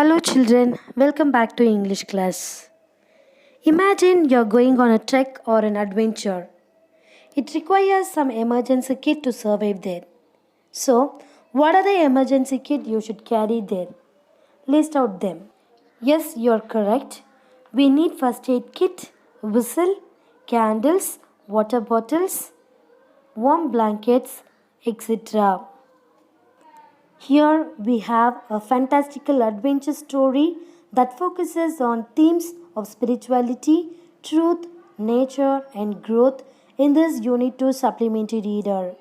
Hello, children. Welcome back to English class. Imagine you're going on a trek or an adventure. It requires some emergency kit to survive there. So, what are the emergency kit you should carry there? List out them. Yes, you're correct. We need first aid kit, whistle, candles, water bottles, warm blankets, etc. Here we have a fantastical adventure story that focuses on themes of spirituality, truth, nature, and growth in this Unit 2 supplementary reader.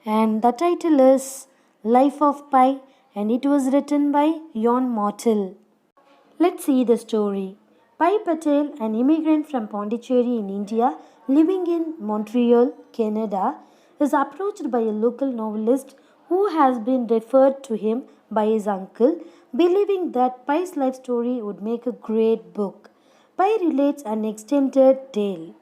And the title is Life of Pi, and it was written by Jon Mortel. Let's see the story. Pai Patel, an immigrant from Pondicherry in India, living in Montreal, Canada, is approached by a local novelist who has been referred to him by his uncle, believing that Pai's life story would make a great book. Pai relates an extended tale.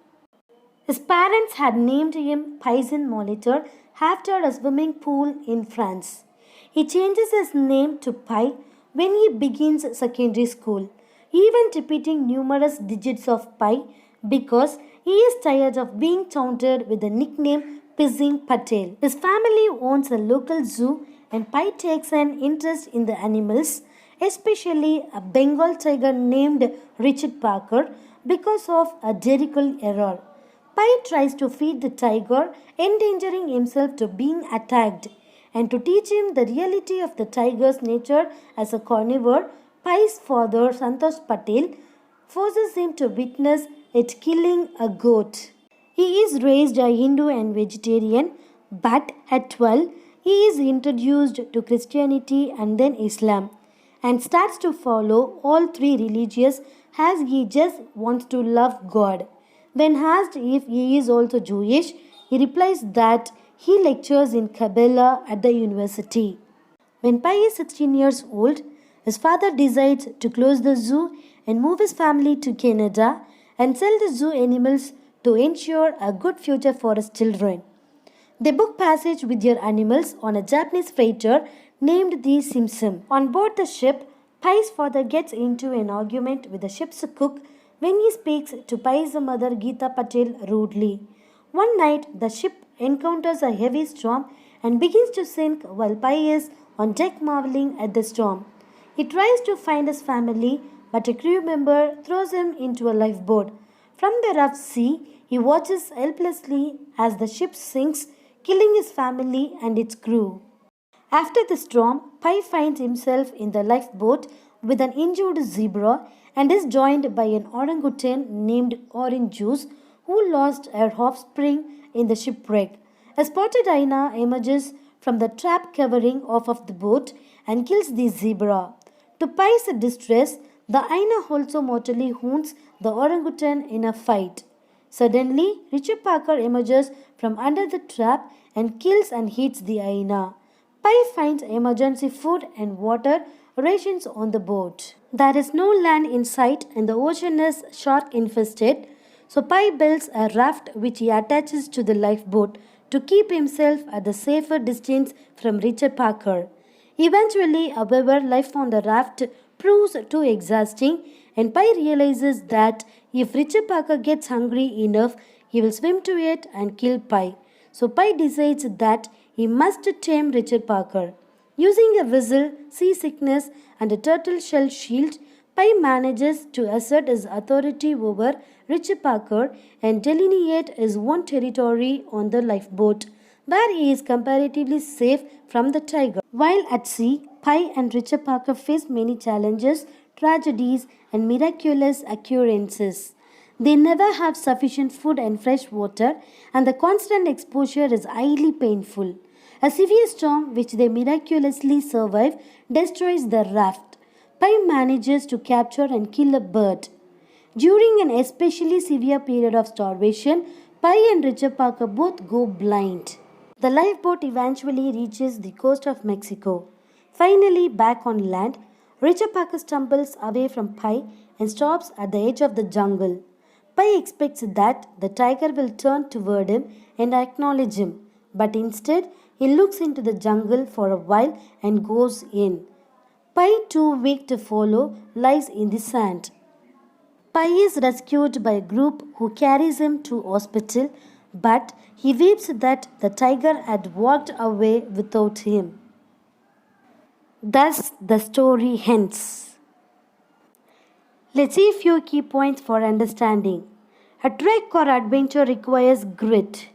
His parents had named him Paysan Molitor after a swimming pool in France. He changes his name to Pi when he begins secondary school, even repeating numerous digits of pi because he is tired of being taunted with the nickname Pizzing Patel. His family owns a local zoo and Pi takes an interest in the animals, especially a Bengal tiger named Richard Parker because of a judicial error. Pi tries to feed the tiger, endangering himself to being attacked. And to teach him the reality of the tiger's nature as a carnivore, Pai's father, Santosh Patel, forces him to witness it killing a goat. He is raised a Hindu and vegetarian, but at 12, he is introduced to Christianity and then Islam and starts to follow all three religions as he just wants to love God. When asked if he is also Jewish, he replies that he lectures in Kabbalah at the university. When Pai is 16 years old, his father decides to close the zoo and move his family to Canada and sell the zoo animals to ensure a good future for his children. They book passage with their animals on a Japanese freighter named the Simsim. On board the ship, Pai's father gets into an argument with the ship's cook when he speaks to Pai's mother Geeta Patel rudely. One night, the ship encounters a heavy storm and begins to sink while Pai is on deck marveling at the storm. He tries to find his family, but a crew member throws him into a lifeboat. From the rough sea, he watches helplessly as the ship sinks, killing his family and its crew. After the storm, Pai finds himself in the lifeboat with an injured zebra and is joined by an orangutan named Orange Juice who lost her offspring in the shipwreck. A spotted hyena emerges from the trap covering off of the boat and kills the zebra. To Pai's distress, the hyena also mortally wounds the orangutan in a fight. Suddenly, Richard Parker emerges from under the trap and kills and eats the hyena. Pai finds emergency food and water rations on the boat. There is no land in sight and the ocean is shark infested, so Pai builds a raft which he attaches to the lifeboat to keep himself at the safer distance from Richard Parker. Eventually, however, life on the raft proves too exhausting and Pai realizes that if Richard Parker gets hungry enough, he will swim to it and kill Pai. So Pai decides that he must tame Richard Parker. Using a whistle, seasickness, and a turtle shell shield, Pai manages to assert his authority over Richard Parker and delineate his own territory on the lifeboat, where he is comparatively safe from the tiger. While at sea, Pai and Richard Parker face many challenges, tragedies, and miraculous occurrences. They never have sufficient food and fresh water, and the constant exposure is highly painful. A severe storm, which they miraculously survive, destroys the raft. Pai manages to capture and kill a bird. During an especially severe period of starvation, Pai and Richard Parker both go blind. The lifeboat eventually reaches the coast of Mexico. Finally, back on land, Richard Parker stumbles away from Pai and stops at the edge of the jungle. Pai expects that the tiger will turn toward him and acknowledge him, but instead he looks into the jungle for a while and goes in. Pi, too weak to follow, lies in the sand. Pi is rescued by a group who carries him to hospital, but he weeps that the tiger had walked away without him. Thus the story ends. Let's see a few key points for understanding. A trek or adventure requires grit.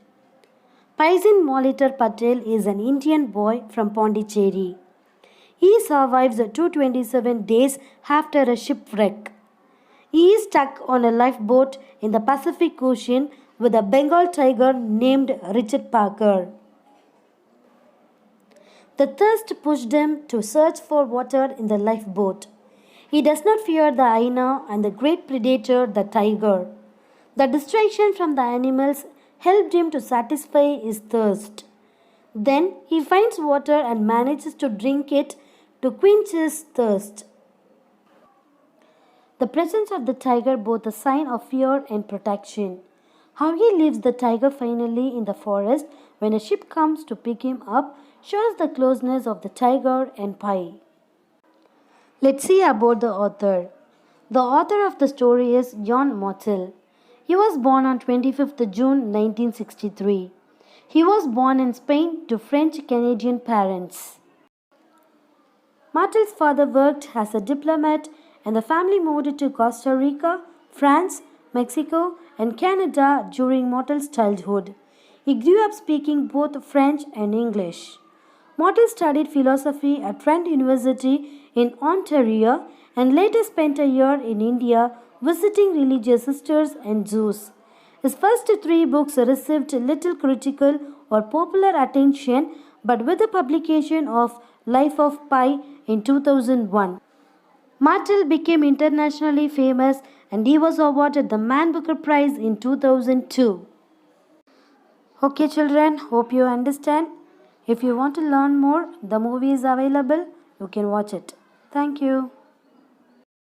Paisin Molitor Patel is an Indian boy from Pondicherry. He survives 227 days after a shipwreck. He is stuck on a lifeboat in the Pacific Ocean with a Bengal tiger named Richard Parker. The thirst pushed him to search for water in the lifeboat. He does not fear the hyena and the great predator, the tiger. The distraction from the animals helped him to satisfy his thirst. Then he finds water and manages to drink it to quench his thirst. The presence of the tiger both a sign of fear and protection. How he leaves the tiger finally in the forest when a ship comes to pick him up shows the closeness of the tiger and Pi. Let's see about the author. The author of the story is Jan Motel. He was born on 25th June 1963. He was born in Spain to French-Canadian parents. Martel's father worked as a diplomat and the family moved to Costa Rica, France, Mexico, and Canada during Martel's childhood. He grew up speaking both French and English. Martel studied philosophy at Trent University in Ontario and later spent a year in India visiting religious sisters and zoos. His first three books received little critical or popular attention, but with the publication of Life of Pi in 2001, Martel became internationally famous and he was awarded the Man Booker Prize in 2002. Okay, children, hope you understand. If you want to learn more, the movie is available. You can watch it. Thank you.